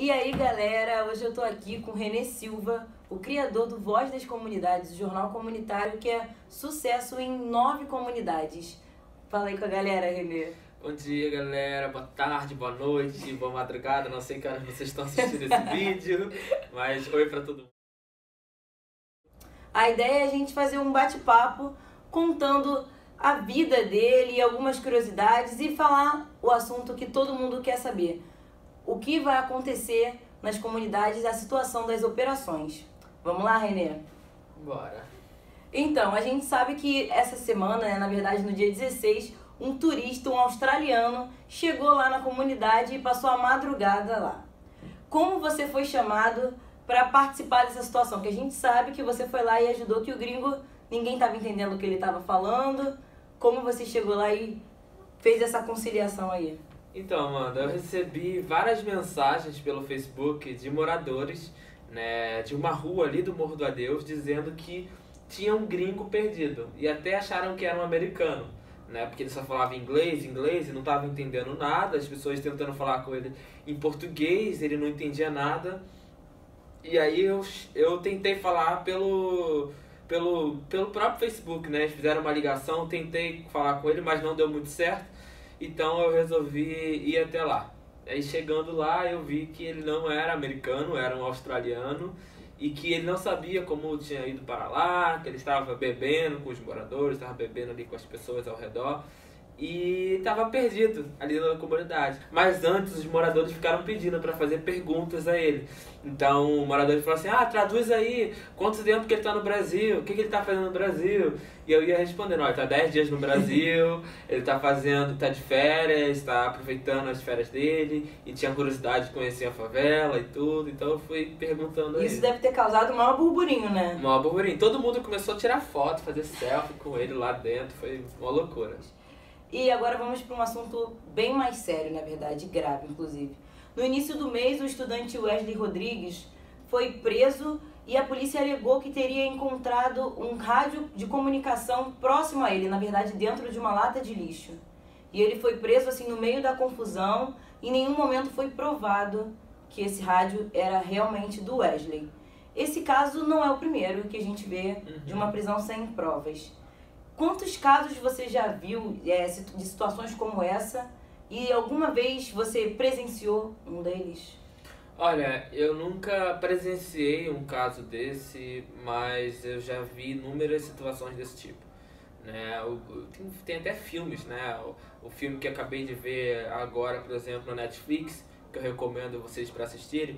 E aí, galera, hoje eu tô aqui com o Renê Silva, o criador do Voz das Comunidades, o jornal comunitário que é sucesso em 9 comunidades. Fala aí com a galera, Renê. Bom dia, galera. Boa tarde, boa noite, boa madrugada. Não sei que horas vocês estão assistindo esse vídeo, mas oi pra todo mundo. A ideia é a gente fazer um bate-papo contando a vida dele, algumas curiosidades e falar o assunto que todo mundo quer saber. O que vai acontecer nas comunidades, a situação das operações. Vamos lá, Renê? Bora. Então, a gente sabe que essa semana, na verdade no dia 16, um turista, um australiano, chegou lá na comunidade e passou a madrugada lá. Como você foi chamado para participar dessa situação? Porque a gente sabe que você foi lá e ajudou, que o gringo, ninguém estava entendendo o que ele estava falando. Como você chegou lá e fez essa conciliação aí? Então, Amanda, eu recebi várias mensagens pelo Facebook de moradores, né, de uma rua ali do Morro do Adeus, dizendo que tinha um gringo perdido. E até acharam que era um americano, né, porque ele só falava inglês, e não estava entendendo nada. As pessoas tentando falar com ele em português, ele não entendia nada. E aí eu tentei falar pelo próprio Facebook, né? Eles fizeram uma ligação, tentei falar com ele, mas não deu muito certo. Então eu resolvi ir até lá. Aí chegando lá eu vi que ele não era americano, era um australiano. E que ele não sabia como tinha ido para lá, que ele estava bebendo com os moradores, estava bebendo ali com as pessoas ao redor. E estava perdido ali na comunidade. Mas antes os moradores ficaram pedindo para fazer perguntas a ele. Então o morador falou assim: traduz aí, quanto tempo que ele está no Brasil, o que ele está fazendo no Brasil? E eu ia respondendo: ele está 10 dias no Brasil, ele está de férias, está aproveitando as férias dele, e tinha curiosidade de conhecer a favela e tudo. Então eu fui perguntando a ele. Isso deve ter causado o maior burburinho, né? O maior burburinho. Todo mundo começou a tirar foto, fazer selfie com ele lá dentro, foi uma loucura. E agora vamos para um assunto bem mais sério, na verdade, grave, inclusive. No início do mês, o estudante Wesley Rodrigues foi preso e a polícia alegou que teria encontrado um rádio de comunicação próximo a ele, na verdade, dentro de uma lata de lixo. E ele foi preso, assim, no meio da confusão. Em nenhum momento foi provado que esse rádio era realmente do Wesley. Esse caso não é o primeiro que a gente vê de uma prisão sem provas. Quantos casos você já viu de situações como essa e alguma vez você presenciou um deles? Olha, eu nunca presenciei um caso desse, mas eu já vi inúmeras situações desse tipo, né? Tem até filmes, né? O filme que eu acabei de ver agora, por exemplo, na Netflix, que eu recomendo vocês para assistirem,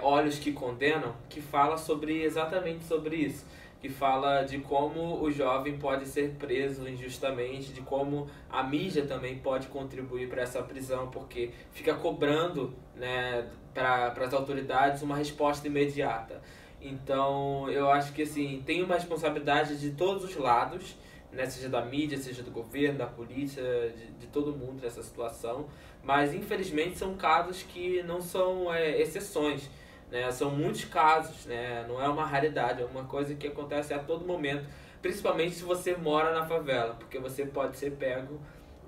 Olhos que Condenam, que fala exatamente sobre isso. Que fala de como o jovem pode ser preso injustamente, de como a mídia também pode contribuir para essa prisão, porque fica cobrando, né, para as autoridades uma resposta imediata. Então, eu acho que assim, tem uma responsabilidade de todos os lados, né, seja da mídia, seja do governo, da polícia, de todo mundo nessa situação, mas infelizmente são casos que não são exceções. Né, são muitos casos, né, não é uma raridade, é uma coisa que acontece a todo momento, principalmente se você mora na favela, porque você pode ser pego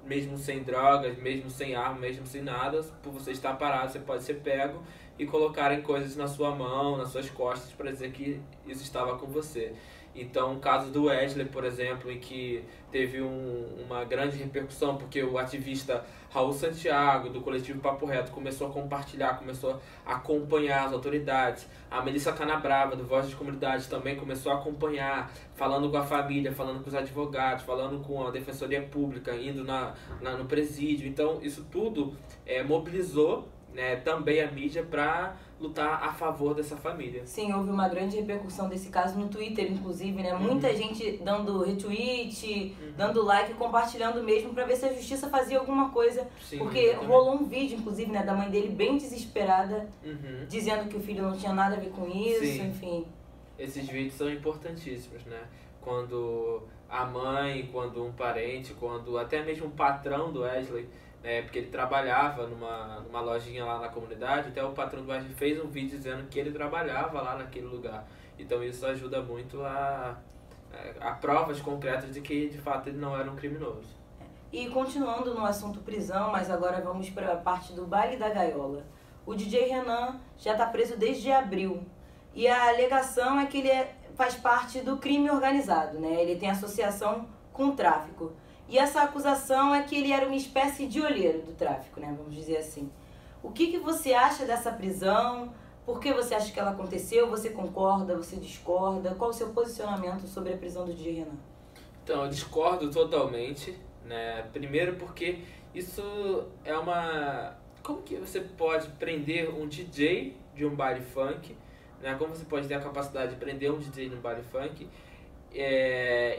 mesmo sem drogas, mesmo sem arma, mesmo sem nada, por você estar parado, você pode ser pego e colocarem coisas na sua mão, nas suas costas, para dizer que isso estava com você. Então, o caso do Wesley, por exemplo, em que teve uma grande repercussão, porque o ativista Raul Santiago, do coletivo Papo Reto, começou a compartilhar, começou a acompanhar as autoridades. A Melissa Canabrava, do Voz das Comunidades, também começou a acompanhar, falando com a família, falando com os advogados, falando com a Defensoria Pública, indo no presídio. Então, isso tudo mobilizou, né, também a mídia para lutar a favor dessa família. Sim, houve uma grande repercussão desse caso no Twitter, inclusive, né? Muita gente dando retweet, dando like, compartilhando mesmo para ver se a justiça fazia alguma coisa. Sim, porque exatamente. Rolou um vídeo, inclusive, né, da mãe dele bem desesperada, dizendo que o filho não tinha nada a ver com isso, sim. Enfim. Esses vídeos são importantíssimos, né? Quando a mãe, quando um parente, quando até mesmo um patrão do Wesley, porque ele trabalhava numa lojinha lá na comunidade, até o patrão do Wesley fez um vídeo dizendo que ele trabalhava lá naquele lugar. Então isso ajuda muito a provas concretas de que de fato ele não era um criminoso. E continuando no assunto prisão, mas agora vamos para a parte do baile da gaiola. o DJ Renan já está preso desde abril. E a alegação é que ele faz parte do crime organizado, né? Ele tem associação com o tráfico. E essa acusação é que ele era uma espécie de olheiro do tráfico, né? Vamos dizer assim. O que você acha dessa prisão? Por que você acha que ela aconteceu? Você concorda? Você discorda? Qual o seu posicionamento sobre a prisão do DJ Renan? Então, eu discordo totalmente, né? Primeiro porque isso é uma... Como que você pode prender um DJ de um baile funk, né? Como você pode ter a capacidade de prender um DJ de um baile funk,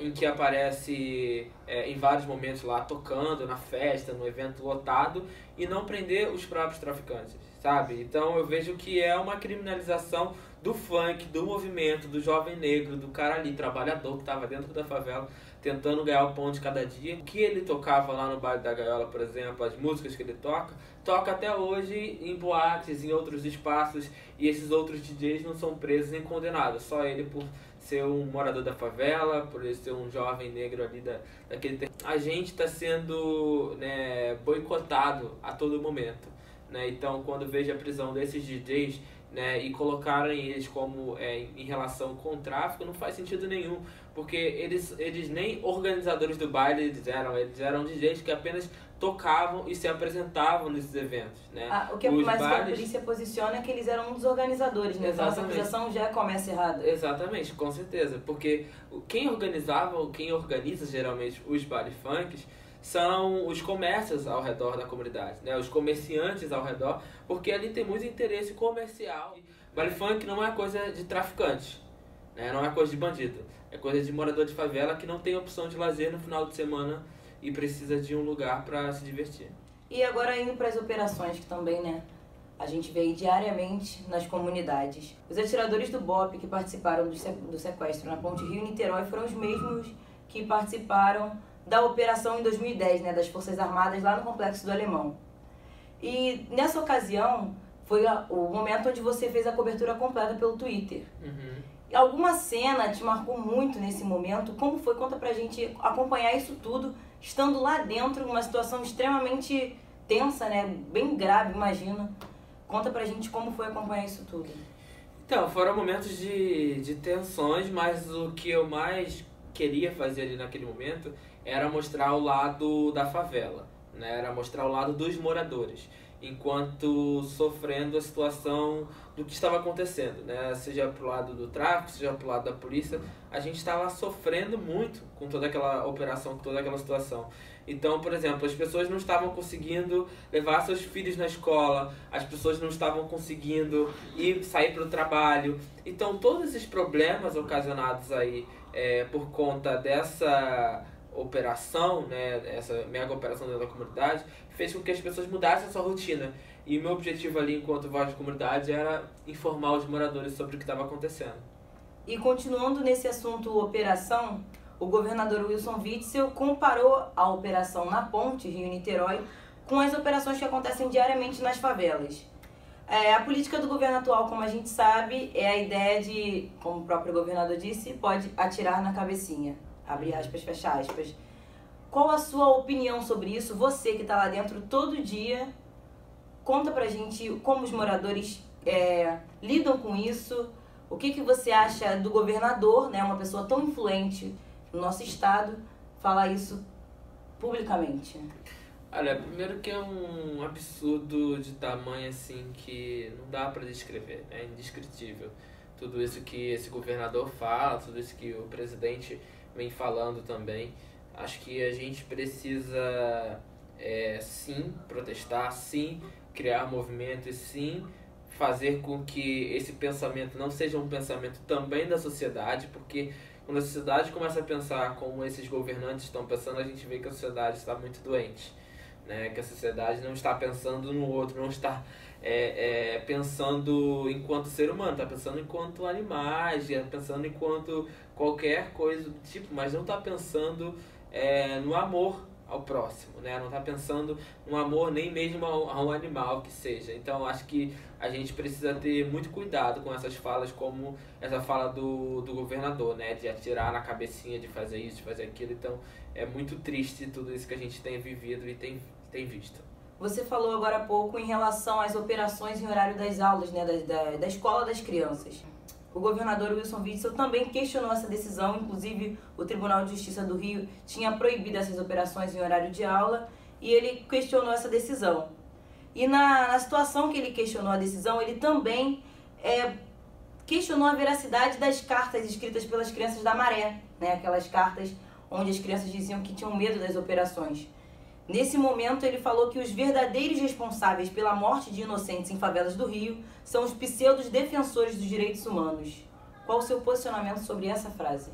em que aparece em vários momentos lá tocando na festa, no evento lotado, e não prender os próprios traficantes, sabe? Então eu vejo que é uma criminalização do funk, do movimento, do jovem negro, do cara ali, trabalhador, que estava dentro da favela, tentando ganhar o pão de cada dia. O que ele tocava lá no Baile da Gaiola, por exemplo, as músicas que ele toca até hoje em boates, em outros espaços, e esses outros DJs não são presos nem condenados, só ele por ser um morador da favela, por ele ser um jovem negro ali daquele tempo. A gente está sendo, né, boicotado a todo momento, né? Então, quando vejo a prisão desses DJs, né, e colocarem eles como em relação com o tráfico, não faz sentido nenhum, porque eles nem organizadores do baile eles eram DJs que apenas tocavam e se apresentavam nesses eventos, né? O que a polícia posiciona é que eles eram um dos organizadores, né? Então essa acusação já começa errada. Exatamente, com certeza, porque quem organiza geralmente os baile funks são os comércios ao redor da comunidade, né? Os comerciantes ao redor, porque ali tem muito interesse comercial. Baile funk não é coisa de traficante, né? Não é coisa de bandido, é coisa de morador de favela que não tem opção de lazer no final de semana e precisa de um lugar para se divertir. E agora indo para as operações que também, né, a gente vê diariamente nas comunidades. Os atiradores do BOPE que participaram do sequestro na Ponte Rio-Niterói foram os mesmos que participaram da operação em 2010, né, das Forças Armadas lá no Complexo do Alemão. E nessa ocasião foi o momento onde você fez a cobertura completa pelo Twitter. Alguma cena te marcou muito nesse momento? Como foi? Conta pra gente acompanhar isso tudo, estando lá dentro, uma situação extremamente tensa, né? Bem grave, imagina. Conta pra gente como foi acompanhar isso tudo. Então, foram momentos de tensões, mas o que eu mais queria fazer ali naquele momento era mostrar o lado da favela, né? Era mostrar o lado dos moradores, enquanto sofrendo a situação do que estava acontecendo, né? Seja pro lado do tráfico, seja pro lado da polícia, a gente estava sofrendo muito com toda aquela operação, com toda aquela situação. Então, por exemplo, as pessoas não estavam conseguindo levar seus filhos na escola, as pessoas não estavam conseguindo sair para o trabalho. Então, todos esses problemas ocasionados aí por conta dessa operação, né, essa mega operação dentro da comunidade, fez com que as pessoas mudassem a sua rotina. E o meu objetivo ali, enquanto voz de comunidade, era informar os moradores sobre o que estava acontecendo. E continuando nesse assunto operação, o governador Wilson Witzel comparou a operação na Ponte Rio-Niterói com as operações que acontecem diariamente nas favelas. A política do governo atual, como a gente sabe, é a ideia de, como o próprio governador disse, pode atirar na cabecinha. Abre aspas, fecha aspas. Qual a sua opinião sobre isso? Você que está lá dentro todo dia, conta pra gente como os moradores lidam com isso. O que você acha do governador, né, uma pessoa tão influente no nosso estado, falar isso publicamente? Olha, primeiro que é um absurdo de tamanho assim que não dá para descrever, é indescritível. Tudo isso que esse governador fala, tudo isso que o presidente vem falando também. Acho que a gente precisa sim protestar, sim criar movimento e sim fazer com que esse pensamento não seja um pensamento também da sociedade, porque quando a sociedade começa a pensar como esses governantes estão pensando, a gente vê que a sociedade está muito doente, né? Que a sociedade não está pensando no outro, não está pensando enquanto ser humano, está pensando enquanto animais, pensando enquanto qualquer coisa do tipo, mas não está pensando no amor ao próximo, né? Não está pensando no amor nem mesmo a um animal que seja. Então acho que a gente precisa ter muito cuidado com essas falas, como essa fala do governador, né? De atirar na cabecinha, de fazer isso, de fazer aquilo. Então é muito triste tudo isso que a gente tem vivido e tem visto. Você falou agora há pouco em relação às operações em horário das aulas, né, da escola das crianças. O governador Wilson Witzel também questionou essa decisão, inclusive o Tribunal de Justiça do Rio tinha proibido essas operações em horário de aula e ele questionou essa decisão. E na situação que ele questionou a decisão, ele também questionou a veracidade das cartas escritas pelas crianças da Maré, né, aquelas cartas onde as crianças diziam que tinham medo das operações. Nesse momento, ele falou que os verdadeiros responsáveis pela morte de inocentes em favelas do Rio são os pseudos defensores dos direitos humanos. Qual o seu posicionamento sobre essa frase?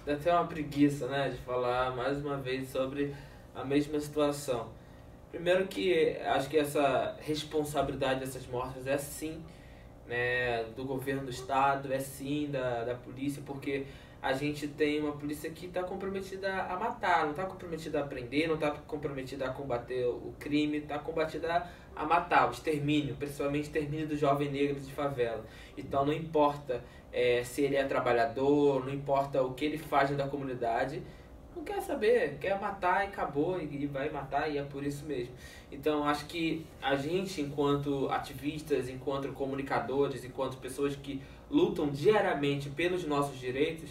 Dá até uma preguiça, né, de falar mais uma vez sobre a mesma situação. Primeiro que acho que essa responsabilidade dessas mortes é sim, né, do governo do estado, é sim da polícia, porque a gente tem uma polícia que está comprometida a matar, não está comprometida a prender, não está comprometida a combater o crime, está comprometida a matar, o extermínio, principalmente o extermínio do jovem negro de favela. Então não importa se ele é trabalhador, não importa o que ele faz dentro da comunidade, não quer saber, quer matar e acabou, e vai matar e é por isso mesmo. Então acho que a gente, enquanto ativistas, enquanto comunicadores, enquanto pessoas que lutam diariamente pelos nossos direitos,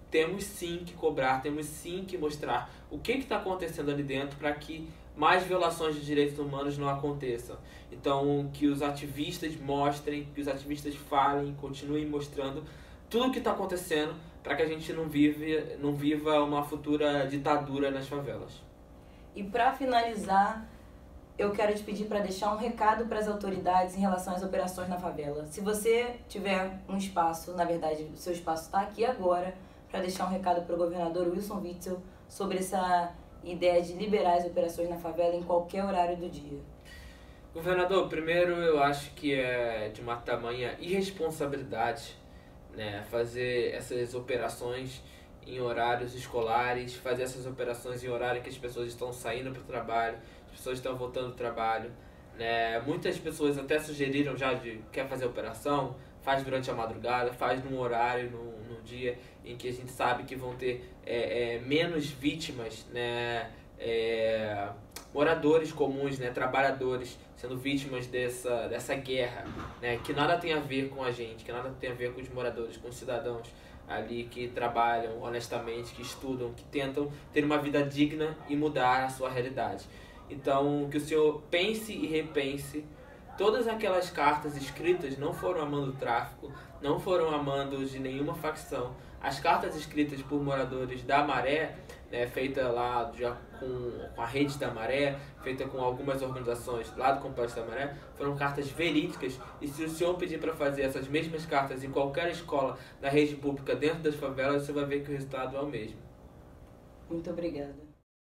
temos sim que cobrar, temos sim que mostrar o que está acontecendo ali dentro para que mais violações de direitos humanos não aconteçam. Então, que os ativistas mostrem, que os ativistas falem, continuem mostrando tudo o que está acontecendo para que a gente não viva uma futura ditadura nas favelas. E para finalizar, eu quero te pedir para deixar um recado para as autoridades em relação às operações na favela. Se você tiver um espaço, na verdade, o seu espaço está aqui agora, para deixar um recado para o governador Wilson Witzel sobre essa ideia de liberar as operações na favela em qualquer horário do dia. Governador, primeiro eu acho que é de uma tamanha irresponsabilidade, né, fazer essas operações em horários escolares, fazer essas operações em horário que as pessoas estão saindo para o trabalho, as pessoas estão voltando do trabalho, né? Muitas pessoas até sugeriram já quer fazer a operação, faz durante a madrugada, faz num horário, num dia em que a gente sabe que vão ter menos vítimas, né? Moradores comuns, né? Trabalhadores sendo vítimas dessa guerra, né? Que nada tem a ver com a gente, que nada tem a ver com os moradores, com os cidadãos ali que trabalham honestamente, que estudam, que tentam ter uma vida digna e mudar a sua realidade. Então, que o senhor pense e repense. Todas aquelas cartas escritas não foram a mando do tráfico, não foram a mando de nenhuma facção. As cartas escritas por moradores da Maré, né, feita lá já com a rede da Maré, feita com algumas organizações lá do Complexo da Maré, foram cartas verídicas. E se o senhor pedir para fazer essas mesmas cartas em qualquer escola da rede pública dentro das favelas, você vai ver que o resultado é o mesmo. Muito obrigada.